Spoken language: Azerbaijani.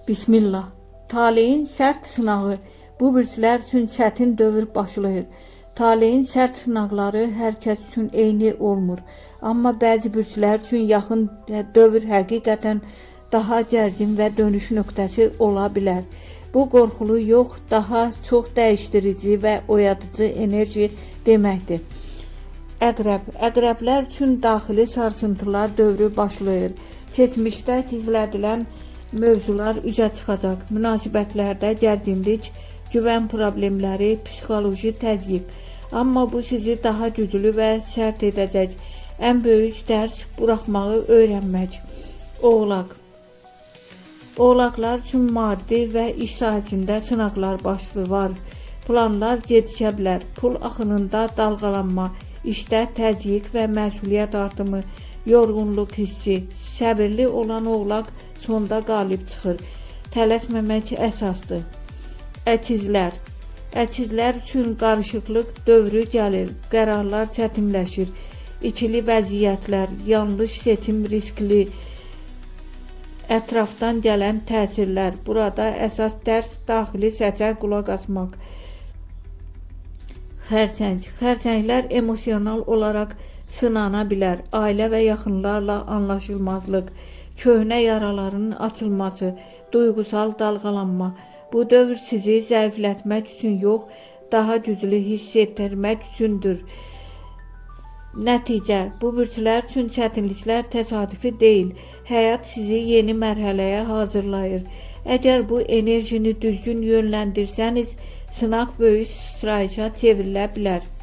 Bismillah. Taleyin sərt sınağı bu bürclər üçün çətin dövr başlayır. Taleyin sərt sınaqları hər kəs üçün eyni olmur. Amma bəzi bürclər üçün yaxın dövr həqiqətən daha gərgin və dönüş nöqtəsi ola bilər. Bu qorxulu yox, daha çox dəyişdirici və oyadıcı enerji deməkdir. Əqrəblər üçün daxili sarsıntılar dövrü başlayır. Keçmişdə gizlədilən mövzular üzə çıxacaq. Münasibətlərdə gərginlik, güvən problemləri, psixoloji təzyiq. Amma bu sizi daha güclü və sərt edəcək. Ən böyük dərs buraxmağı öyrənmək. Oğlaq. Oğlaqlar üçün maddi və iş sahəsində sınaqlar var. Planlar gecikə bilər. Pul axınında dalğalanma, işdə təzyiq və məsuliyyət artımı, yorğunluq hissi. Səbirli olan oğlaq sonda qalib çıxır. Tələsməmək əsasdır. Əkizlər. Əkizlər üçün qarışıqlıq dövrü gəlir. Qərarlar çətinləşir. İkili vəziyyətlər, yanlış seçim riskli. Ətrafdan gələn təsirlər. Burada əsas dərs daxili səsə qulaq asmaq. Xərçəng. Xərçənglər emosional olaraq sınana bilər. Ailə və yaxınlarla anlaşılmazlıq, köhnə yaraların açılması, duyğusal dalğalanma. Bu dövr sizi zəiflətmək üçün yox, daha güclü hiss etdirmək üçündür. Nəticə, bu bürclər üçün çətinliklər təsadüfi deyil. Həyat sizi yeni mərhələyə hazırlayır. Əgər bu enerjini düzgün yönləndirsəniz, sınaq böyük sıçrayışa çevrilə bilər.